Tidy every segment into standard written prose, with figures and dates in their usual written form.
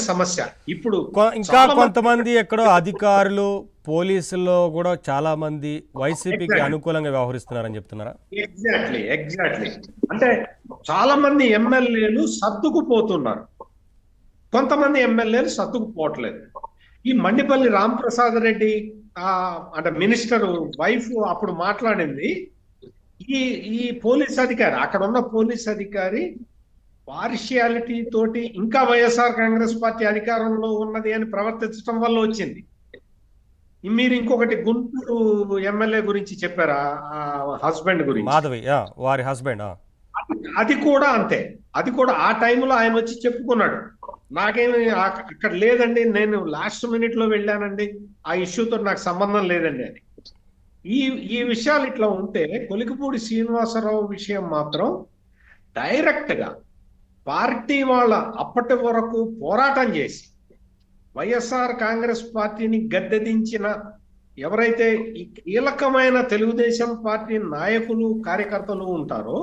సమస్య. ఇప్పుడు ఇంకా కొంతమంది ఎక్కడో అధికారులు పోలీసుల్లో కూడా చాలా మంది వైసీపీకి అనుకూలంగా వ్యవహరిస్తున్నారని చెప్తున్నారా? ఎగ్జాక్ట్లీ అంటే చాలా మంది ఎమ్మెల్యేలు సర్దుకుపోతున్నారు, కొంతమంది ఎమ్మెల్యేలు సర్దుకుపోవట్లేదు. ఈ మండిపల్లి రామప్రసాద్ రెడ్డి అంటే మినిస్టర్ వైఫ్ అప్పుడు మాట్లాడింది, ఈ ఈ పోలీస్ అధికారి, అక్కడ ఉన్న పోలీస్ అధికారి పార్షియాలిటీ తోటి ఇంకా వైఎస్ఆర్ కాంగ్రెస్ పార్టీ అధికారంలో ఉన్నది అని ప్రవర్తించడం వల్ల వచ్చింది. మీరు ఇంకొకటి గుంటూరు ఎమ్మెల్యే గురించి చెప్పారా, హస్బెండ్ గురించి, మాధవి వారి హస్బెండ్, అది కూడా అంతే. అది కూడా ఆ టైంలో ఆయన వచ్చి చెప్పుకున్నాడు, నాకేమి అక్కడ లేదండి, నేను లాస్ట్ మినిట్ లో వెళ్ళానండి, ఆ ఇష్యూతో నాకు సంబంధం లేదండి అని. ఈ విషయాలు ఇట్లా ఉంటే కొలికిపూడి శ్రీనివాసరావు విషయం మాత్రం డైరెక్ట్ గా పార్టీ వాళ్ళ అప్పటి వరకు పోరాటం చేసి వైఎస్ఆర్ కాంగ్రెస్ పార్టీని గద్దెదించిన ఎవరైతే ఈ కీలకమైన తెలుగుదేశం పార్టీ నాయకులు కార్యకర్తలు ఉంటారో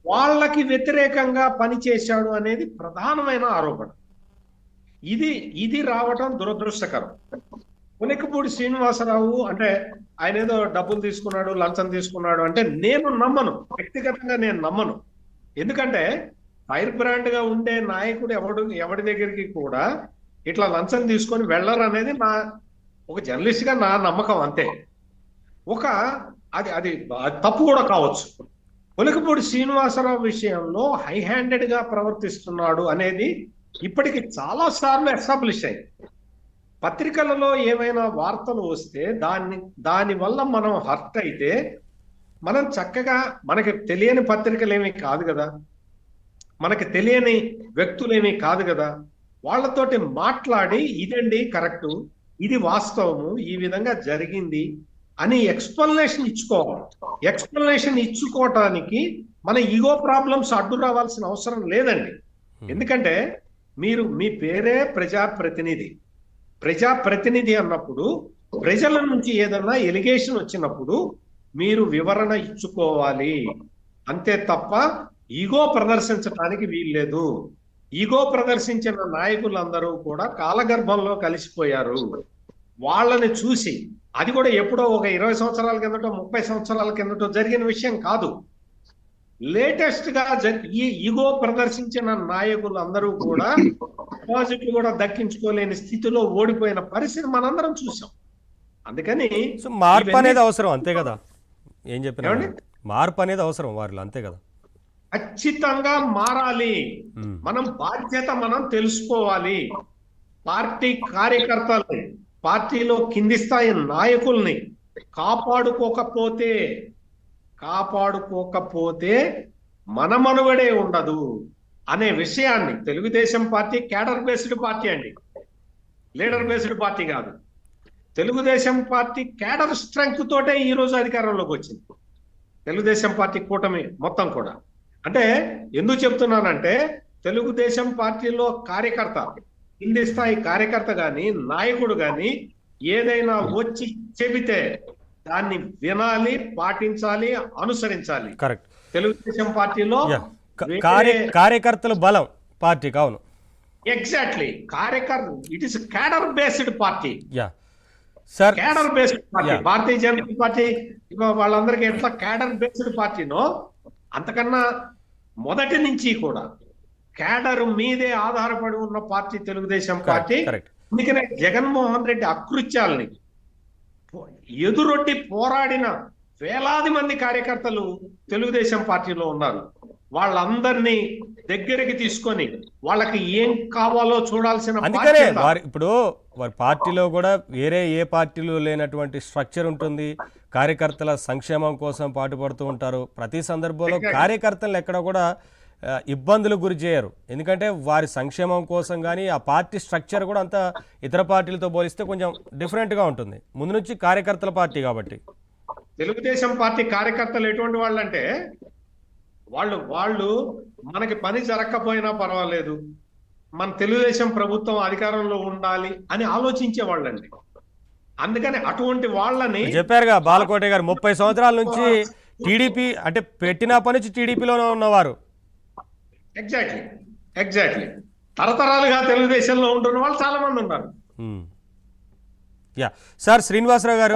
వాళ్ళకి వ్యతిరేకంగా పనిచేశాడు అనేది ప్రధానమైన ఆరోపణ. ఇది రావటం దురదృష్టకరం. కొలికిపూడి శ్రీనివాసరావు అంటే ఆయన ఏదో డబ్బులు తీసుకున్నాడు, లంచం తీసుకున్నాడు అంటే నేను నమ్మను, వ్యక్తిగతంగా నేను నమ్మను. ఎందుకంటే ఫైర్ బ్రాండ్ గా ఉండే నాయకుడు ఎవడి దగ్గరికి కూడా ఇట్లా లంచం తీసుకొని వెళ్ళరు అనేది ఒక జర్నలిస్ట్ గా నా నమ్మకం, అంతే. అది తప్పు కూడా కావచ్చు. కొలికిపూడి శ్రీనివాసరావు విషయంలో హై హ్యాండెడ్ గా ప్రవర్తిస్తున్నాడు అనేది ఇప్పటికి చాలా సార్లు ఎస్టాబ్లిష్ అయింది. పత్రికలలో ఏమైనా వార్తలు వస్తే దాని వల్ల మనం హర్ట్ అయితే మనం చక్కగా, మనకి తెలియని పత్రికలేమీ కాదు కదా, మనకి తెలియని వ్యక్తులేమీ కాదు కదా, వాళ్ళతోటి మాట్లాడి ఇదండి కరెక్టు, ఇది వాస్తవము, ఈ విధంగా జరిగింది అని ఎక్స్ప్లెనేషన్ ఇచ్చుకోవాలి. ఎక్స్ప్లెనేషన్ ఇచ్చుకోవటానికి మన ఈగో ప్రాబ్లమ్స్ అడ్డు రావాల్సిన అవసరం లేదండి. ఎందుకంటే మీ పేరే ప్రజాప్రతినిధి అన్నప్పుడు ప్రజల నుంచి ఏదన్నా ఎలిగేషన్ వచ్చినప్పుడు మీరు వివరణ ఇచ్చుకోవాలి, అంతే తప్ప ఈగో ప్రదర్శించడానికి వీల్లేదు. ఈగో ప్రదర్శించిన నాయకులందరూ కూడా కాలగర్భంలో కలిసిపోయారు. వాళ్ళని చూసి, అది కూడా ఎప్పుడో ఒక 20 సంవత్సరాల కిందటో 30 సంవత్సరాల కిందటో జరిగిన విషయం కాదు, లేటెస్ట్ గా ఈ ఈగో ప్రదర్శించిన నాయకులందరూ కూడా డిపాజిట్లు కూడా దక్కించుకోలేని స్థితిలో ఓడిపోయిన పరిస్థితి మనందరం చూసాం. అందుకని మార్పు అనేది అవసరం, అంతే కదా. ఏం చెప్పినా మార్పు అనేది అవసరం వారిలో, అంతే కదా. ఖచ్చితంగా మారాలి. మనం బాధ్యత మనం తెలుసుకోవాలి. పార్టీ కార్యకర్తల్ని, పార్టీలో కింది స్థాయి నాయకుల్ని కాపాడుకోకపోతే మన మనుగడే ఉండదు అనే విషయాన్ని, Telugu Desam party cadre based party అండి, లీడర్ బేస్డ్ పార్టీ కాదు. తెలుగుదేశం పార్టీ క్యాడర్ స్ట్రెంగ్త్ తోటే ఈ రోజు అధికారంలోకి వచ్చింది తెలుగుదేశం పార్టీ కూటమి మొత్తం కూడా. అంటే ఎందుకు చెప్తున్నానంటే తెలుగుదేశం పార్టీలో కార్యకర్త, కింది స్థాయి కార్యకర్త గాని నాయకుడు గాని ఏదైనా వచ్చి చెబితే దాన్ని వినాలి, పాటించాలి, అనుసరించాలి. కరెక్ట్. తెలుగుదేశం పార్టీలో కార్యకర్తల బలం పార్టీ కావును. Exactly, it is cadre based party. Sir, cadre based party Bharatiya Janata party వాళ్ళందరికీ ఎట్లా క్యాడర్ బేస్డ్ పార్టీనో అంతకన్నా మొదటి నుంచి కూడా క్యాడర్ మీదే ఆధారపడి ఉన్న పార్టీ తెలుగుదేశం పార్టీ. అందుకనే జగన్మోహన్ రెడ్డి అకృత్యాలని ఎదురొడ్డి పోరాడిన వేలాది మంది కార్యకర్తలు తెలుగుదేశం పార్టీలో ఉన్నారు. వాళ్ళందరినీ దగ్గరికి తీసుకొని వాళ్ళకి ఏం కావాలో చూడాల్సిన, అందుకనే ఇప్పుడు వారి పార్టీలో కూడా వేరే ఏ పార్టీలో లేనటువంటి స్ట్రక్చర్ ఉంటుంది. కార్యకర్తల సంక్షేమం కోసం పాటుపడుతూ ఉంటారు. ప్రతి సందర్భంలో కార్యకర్తలు ఎక్కడ కూడా ఇబ్బందులు గురి చేయరు. ఎందుకంటే వారి సంక్షేమం కోసం కానీ ఆ పార్టీ స్ట్రక్చర్ కూడా అంత ఇతర పార్టీలతో పోలిస్తే కొంచెం డిఫరెంట్గా ఉంటుంది. ముందు నుంచి కార్యకర్తల పార్టీ కాబట్టి తెలుగుదేశం పార్టీ కార్యకర్తలు ఎటువంటి వాళ్ళు అంటే వాళ్ళు మనకి పని జరగకపోయినా పర్వాలేదు, మన తెలుగుదేశం ప్రభుత్వం అధికారంలో ఉండాలి అని ఆలోచించే వాళ్ళండి. అందుకని అటువంటి వాళ్ళని చెప్పారుగా బాలకోట గారు, 30 సంవత్సరాల నుంచి టీడీపీ అంటే పెట్టినప్పటి నుంచి టీడీపీలోనే ఉన్నవారు. ఎగ్జాక్ట్లీ తరతరాలుగా తెలుగుదేశంలో ఉంటున్న వాళ్ళు చాలా మంది ఉన్నారు. యా సార్ శ్రీనివాసరావు గారు